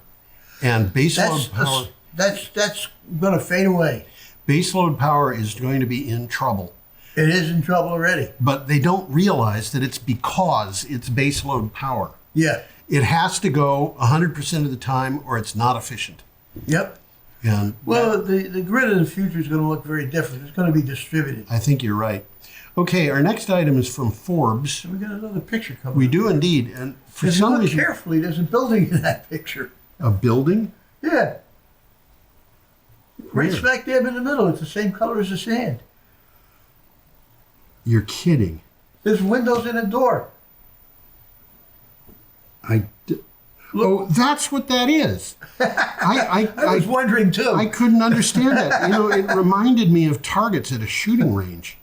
and baseload power. That's going to fade away. Baseload power is going to be in trouble. It is in trouble already. But they don't realize that it's because it's baseload power. Yeah. It has to go 100% of the time or it's not efficient. Yep. And Well, the grid of the future is going to look very different. It's going to be distributed. I think you're right. Okay, our next item is from Forbes. So we got another picture coming. We up. do indeed. And for If you some look reason, carefully, there's a building in that picture. a building? Yeah. Right Where? smack dab in the middle. It's the same color as the sand. You're kidding. There's windows and a door. Oh, that's what that is. I was wondering too. I couldn't understand that. You know, it reminded me of targets at a shooting range.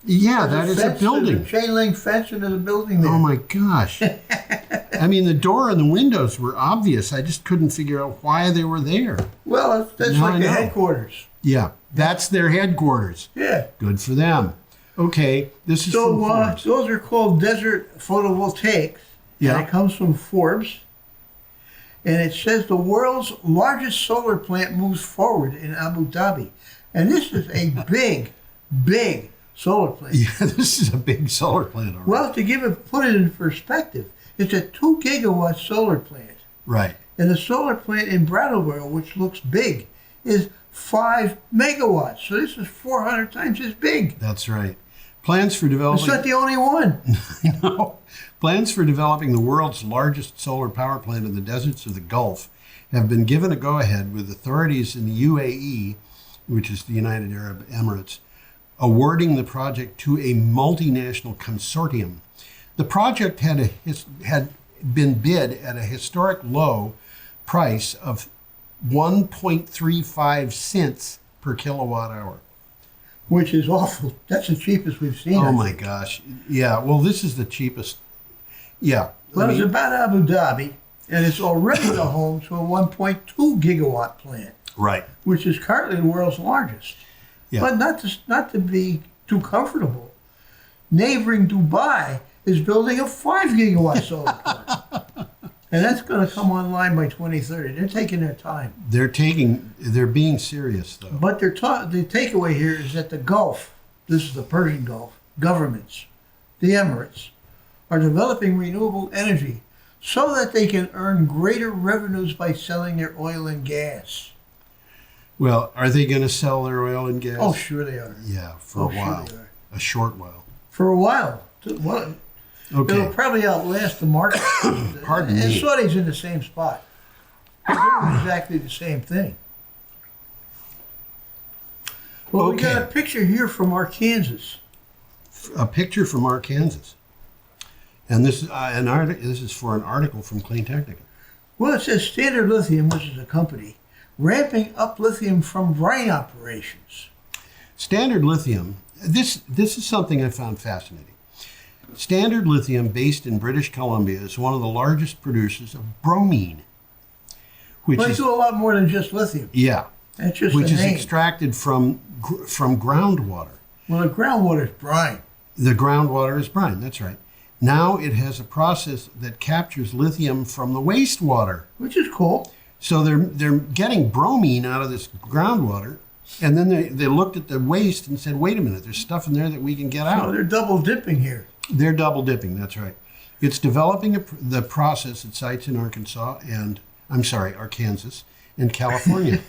Yeah, that is a building. There's a chain link fence and there's a building there. Oh my gosh. I mean, the door and the windows were obvious. I just couldn't figure out why they were there. Well, that's Now I like the know. headquarters. Yeah, that's their headquarters. Yeah. Good for them. Okay, this is from So Forbes. those are called desert photovoltaics. Yeah. And it comes from Forbes. And it says the world's largest solar plant moves forward in Abu Dhabi. And this is a big, big solar plant. Yeah, this is a big solar plant. All right. Well, to put it in perspective, it's a 2 gigawatt solar plant. Right. And the solar plant in Brattleboro, which looks big, is 5 megawatts. So this is 400 times as big. That's right. Plans for developing. It's not the only one. No. Plans for developing the world's largest solar power plant in the deserts of the Gulf have been given a go-ahead, with authorities in the UAE, which is the United Arab Emirates, awarding the project to a multinational consortium. The project had been bid at a historic low price of 1.35 cents per kilowatt hour. Which is awful. That's the cheapest we've seen. Oh I my think. gosh. Yeah, well, this is the cheapest. Yeah. Well, it's about Abu Dhabi, and it's already the home to a 1.2 gigawatt plant, Right. which is currently the world's largest. Yeah. But not to be too comfortable, neighboring Dubai is building a 5 gigawatt solar plant. And that's going to come online by 2030. They're taking their time. They're being serious though. But the takeaway here is that the Gulf, this is the Persian Gulf, governments, the Emirates, are developing renewable energy so that they can earn greater revenues by selling their oil and gas. Well, are they going to sell their oil and gas? Oh, sure they are. Yeah, for a while. Sure they are. A short while. For a while. Well, Okay. it'll probably outlast the market. Pardon and me. Saudi's in the same spot. They're doing exactly the same thing. Well, we got Okay. a picture here from Arkansas. A picture from Arkansas. And this is this is for an article from Clean Technica. Well, it says Standard Lithium, which is a company, ramping up lithium from brine operations. Standard Lithium, this is something I found fascinating. Standard Lithium, based in British Columbia, is one of the largest producers of bromine, which But they is do a lot more than just lithium. yeah, That's just which a is name. extracted from groundwater. Well, the groundwater is brine. The groundwater is brine. That's right. Now it has a process that captures lithium from the wastewater. Which is cool. So they're getting bromine out of this groundwater, and then they looked at the waste and said, "Wait a minute, there's stuff in there that we can get So out." they're double dipping here. They're double dipping. That's right. It's developing the process at sites in Arkansas and Arkansas and California.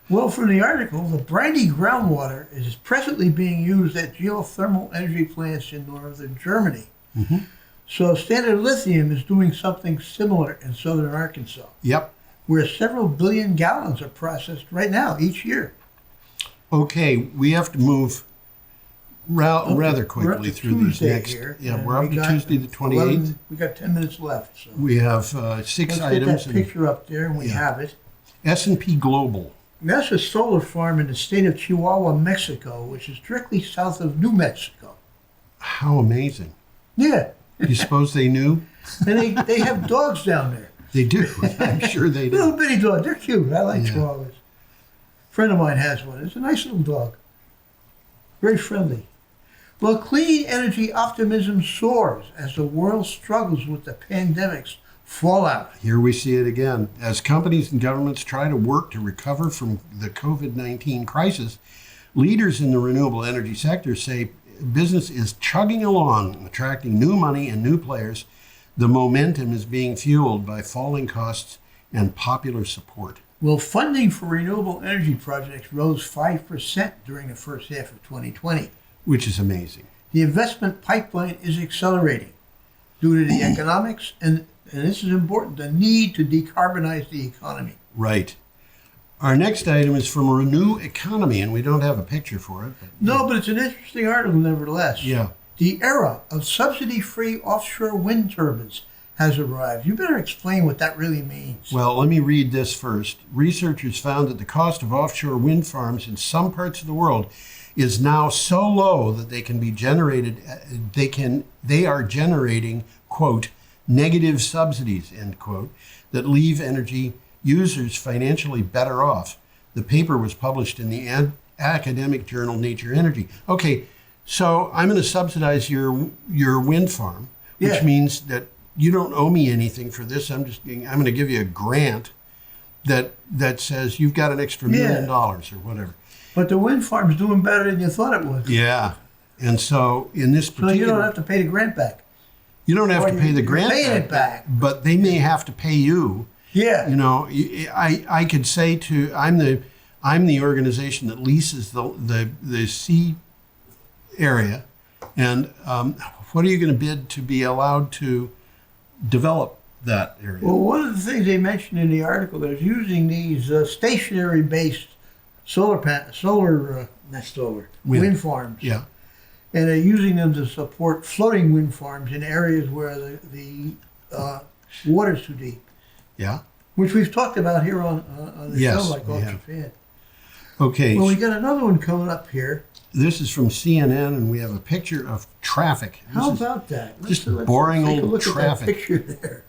Well, from the article, the briny groundwater is presently being used at geothermal energy plants in northern Germany. Mm-hmm. So Standard Lithium is doing something similar in southern Arkansas, Yep. where several billion gallons are processed right now each year. Okay, we have to move rather We're up quickly to through these Tuesday next. here, Yeah, and we're up we to got Tuesday the 28th. We got 10 minutes left. So We have 6 let's get items. that picture up there, and we Yeah. have it. S&P Global. That's a solar farm in the state of Chihuahua, Mexico, which is directly south of New Mexico. How amazing! Yeah, You suppose they knew? and they have dogs down there. They do. I'm sure they do. Little bitty dog. They're cute. I like Yeah. Chihuahuas. A friend of mine has one. It's a nice little dog. Very friendly. Well, clean energy optimism soars as the world struggles with the pandemic's fallout. Here we see it again. As companies and governments try to work to recover from the COVID-19 crisis, leaders in the renewable energy sector say business is chugging along, attracting new money and new players. The momentum is being fueled by falling costs and popular support. Well, funding for renewable energy projects rose 5% during the first half of 2020. Which is amazing. The investment pipeline is accelerating due to the economics, and this is important, the need to decarbonize the economy. Right. Our next item is from Renew Economy, and we don't have a picture for it. But it's an interesting article nevertheless. Yeah. The era of subsidy-free offshore wind turbines has arrived. You better explain what that really means. Well, let me read this first. Researchers found that the cost of offshore wind farms in some parts of the world is now so low that they can be generated, they are generating, quote, negative subsidies, end quote, that leave energy users financially better off. The paper was published in the academic journal Nature Energy. Okay, so I'm going to subsidize your wind farm, which means that you don't owe me anything for this. I'm going to give you a grant that says you've got an extra $1 million or whatever. But the wind farm's doing better than you thought it would. Yeah. And so in this particular... So you don't have to pay the grant back. You don't have to pay the grant back. Paying it back. But they may have to pay you. Yeah. You know, I could say I'm the organization that leases the sea area, and what are you going to bid to be allowed to develop that area? Well, one of the things they mentioned in the article is using these stationary-based wind farms. Yeah. And they're using them to support floating wind farms in areas where the water's too deep. Yeah. Which we've talked about here on the show, like off the fan. Okay. Well, we got another one coming up here. This is from CNN, and we have a picture of traffic. How about that? Let's boring old look traffic. At that picture there.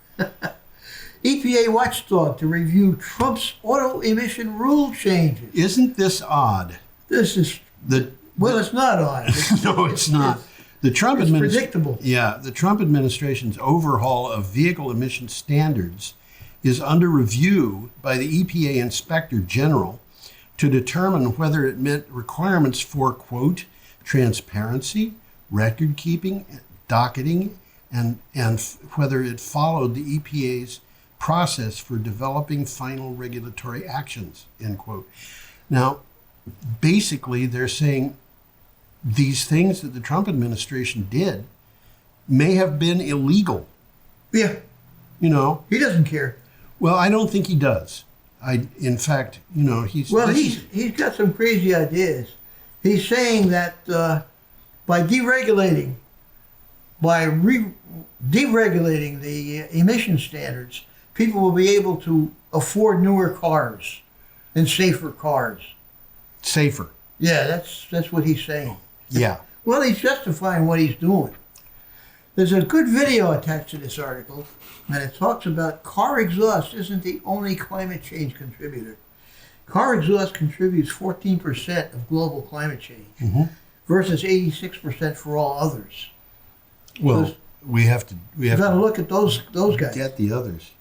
EPA watchdog to review Trump's auto emission rule changes. Isn't this odd? This is it's not odd. No, it's not. The Trump predictable. Yeah, the Trump administration's overhaul of vehicle emission standards is under review by the EPA Inspector General to determine whether it met requirements for, quote, transparency, record keeping, docketing, and whether it followed the EPA's process for developing final regulatory actions, end quote. Now, basically, they're saying these things that the Trump administration did may have been illegal. Yeah. You know? He doesn't care. Well, I don't think he does. In fact, you know, he's got some crazy ideas. He's saying that by deregulating the emission standards, people will be able to afford newer cars and safer cars. Safer. Yeah, that's what he's saying. Yeah. Well, he's justifying what he's doing. There's a good video attached to this article, and it talks about car exhaust isn't the only climate change contributor. Car exhaust contributes 14% of global climate change versus 86% for all others. Well, we have to look at those guys. Get the others.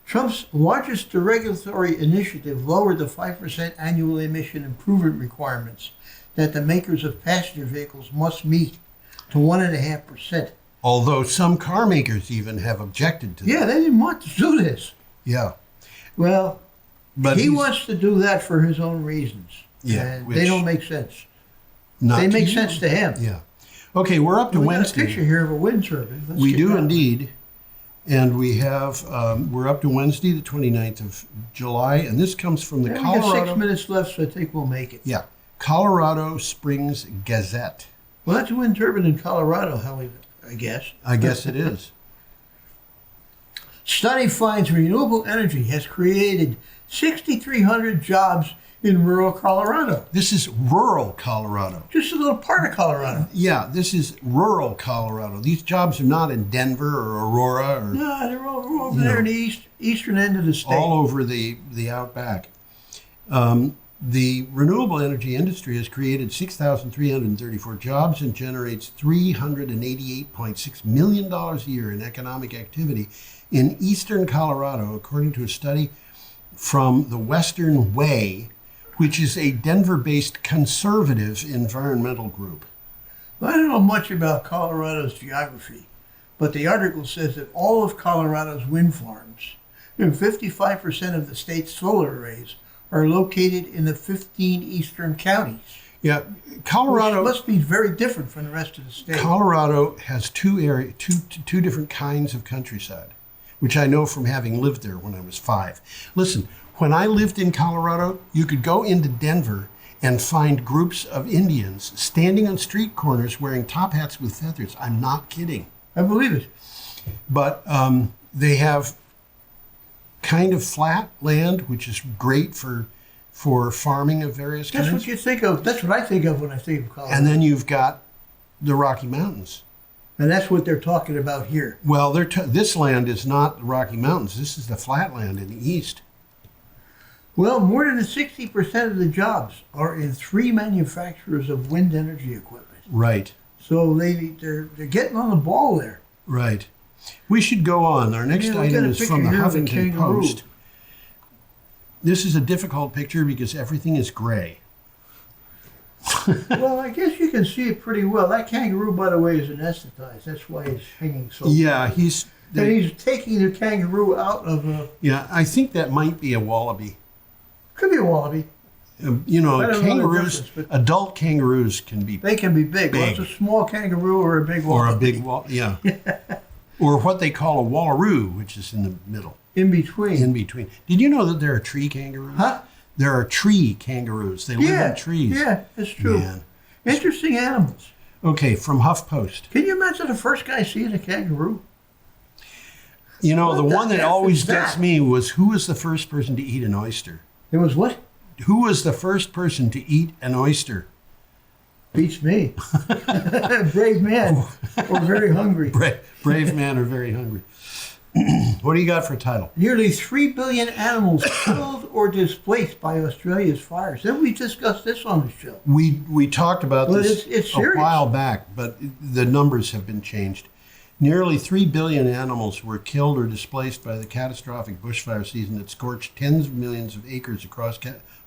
Trump's largest deregulatory initiative lowered the 5% annual emission improvement requirements that the makers of passenger vehicles must meet to 1.5%. Although some car makers even have objected to that. Yeah, they didn't want to do this. Yeah. Well, but he wants to do that for his own reasons. Yeah. And they don't make sense. They make sense to him. Yeah. Okay, we're up to Wednesday. Got a picture here of a wind turbine. We do indeed. And we have, we're up to Wednesday, the 29th of July, and this comes from the Colorado... We got 6 minutes left, so I think we'll make it. Yeah. Colorado Springs Gazette. Well, that's a wind turbine in Colorado, Howie, I guess. I guess it is. Study finds renewable energy has created 6,300 jobs in rural Colorado. This is rural Colorado. Just a little part of Colorado. Yeah, this is rural Colorado. These jobs are not in Denver or Aurora. No, they're all over there in the eastern end of the state. All over the outback. The renewable energy industry has created 6,334 jobs and generates $388.6 million a year in economic activity in eastern Colorado, according to a study from the Western Way, which is a Denver-based conservative environmental group. Well, I don't know much about Colorado's geography, but the article says that all of Colorado's wind farms And 55% of the state's solar arrays are located in the 15 eastern counties. Yeah, Colorado Which must be very different from the rest of the state. Colorado has two different kinds of countryside, which I know from having lived there when I was 5. Listen, when I lived in Colorado, you could go into Denver and find groups of Indians standing on street corners wearing top hats with feathers. I'm not kidding. I believe it. But they have kind of flat land, which is great for farming of various kinds. That's what you think of. That's what I think of when I think of Colorado. And then you've got the Rocky Mountains. And that's what they're talking about here. Well, this land is not the Rocky Mountains. This is the flat land in the east. Well, more than 60% of the jobs are in 3 manufacturers of wind energy equipment. Right. So they're getting on the ball there. Right. We should go on. Our next item is from the Huffington Post. This is a difficult picture because everything is gray. Well, I guess you can see it pretty well. That kangaroo, by the way, is anesthetized. That's why he's hanging so. Yeah, and he's taking the kangaroo out of a. Yeah, I think that might be a wallaby. Could be a wallaby. Kangaroos, adult kangaroos can be. They can be big. Well, it's a small kangaroo or a big wallaby. Or a big yeah. Or what they call a wallaroo, which is in the middle. In between. In between. Did you know that there are tree kangaroos? Huh? There are tree kangaroos. They live in trees. Yeah, that's true. Man. Interesting animals. Okay, from HuffPost. Can you imagine the first guy seeing a kangaroo? You know, the one that always gets me was, who was the first person to eat an oyster? It was what? Who was the first person to eat an oyster? Beats me. Brave man or very hungry. Brave man or very hungry. What do you got for a title? Nearly 3 billion animals killed or displaced by Australia's fires. Then we discussed this on the show. We talked about this it's a while back, but the numbers have been changed. Nearly 3 billion animals were killed or displaced by the catastrophic bushfire season that scorched tens of millions of acres across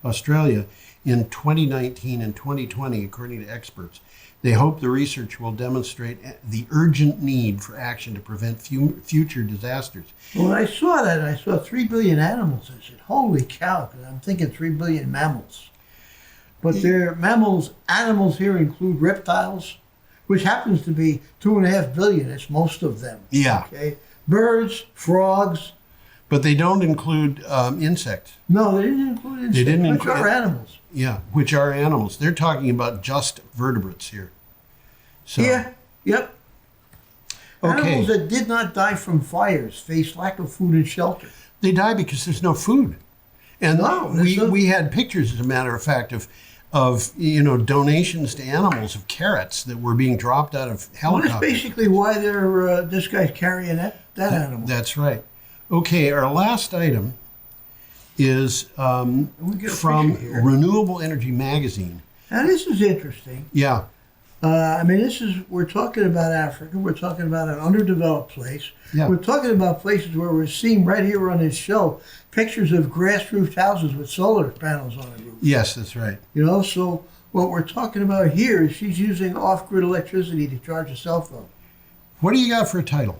Australia in 2019 and 2020, according to experts. They hope the research will demonstrate the urgent need for action to prevent future disasters. When I saw that, I saw 3 billion animals. I said, holy cow, because I'm thinking 3 billion mammals. But their animals here include reptiles, which happens to be 2.5 billion. It's most of them. Yeah. Okay. Birds, frogs. But they don't include insects. No, they didn't include insects. They didn't which are animals. Yeah, which are animals. They're talking about just vertebrates here. So, yeah, yep. Okay. Animals that did not die from fires face lack of food and shelter. They die because there's no food. And we had pictures, as a matter of fact, of donations to animals of carrots that were being dropped out of helicopters. Well, that's basically why this guy's carrying that animal. That's right. Okay, our last item is from Renewable Energy Magazine. Now, this is interesting. Yeah. We're talking about Africa. We're talking about an underdeveloped place. Yeah. We're talking about places where we're seeing right here on this show pictures of grass-roofed houses with solar panels on the roof. Yes, that's right. So what we're talking about here is she's using off-grid electricity to charge a cell phone. What do you got for a title?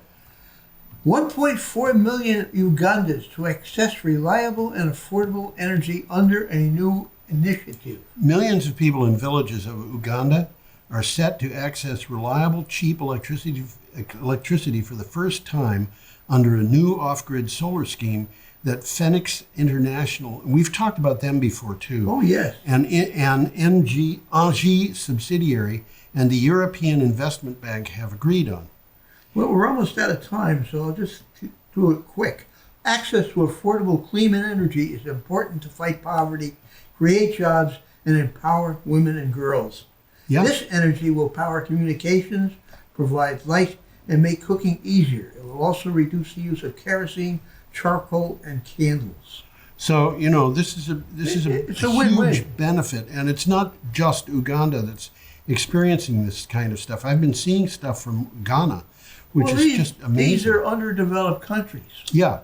1.4 million Ugandans to access reliable and affordable energy under a new initiative. Millions of people in villages of Uganda are set to access reliable, cheap electricity for the first time under a new off-grid solar scheme that Phoenix International, we've talked about them before too. Oh, yes. And Engie subsidiary and the European Investment Bank have agreed on. Well, we're almost out of time, so I'll just do it quick. Access to affordable, clean energy is important to fight poverty, create jobs, and empower women and girls. Yeah. This energy will power communications, provide light, and make cooking easier. It will also reduce the use of kerosene, charcoal, and candles. So, this is a huge win-win benefit, and it's not just Uganda that's experiencing this kind of stuff. I've been seeing stuff from Ghana, which is just amazing. These are underdeveloped countries. Yeah.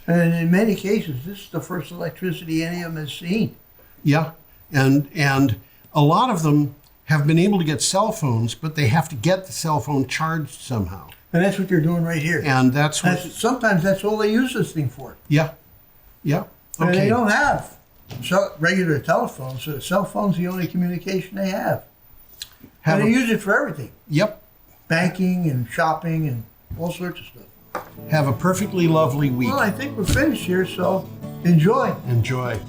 And in many cases, this is the first electricity any of them has seen. Yeah, and a lot of them have been able to get cell phones, but they have to get the cell phone charged somehow. And that's what they're doing right here. And that's what, Sometimes that's all they use this thing for. yeah, yeah. And they Okay. don't have regular telephones, so the cell phone's the only communication they have. Have And they a, use it for everything. yep. Banking and shopping and all sorts of stuff. Have a perfectly lovely week. Well, I think we're finished here, so enjoy. Enjoy.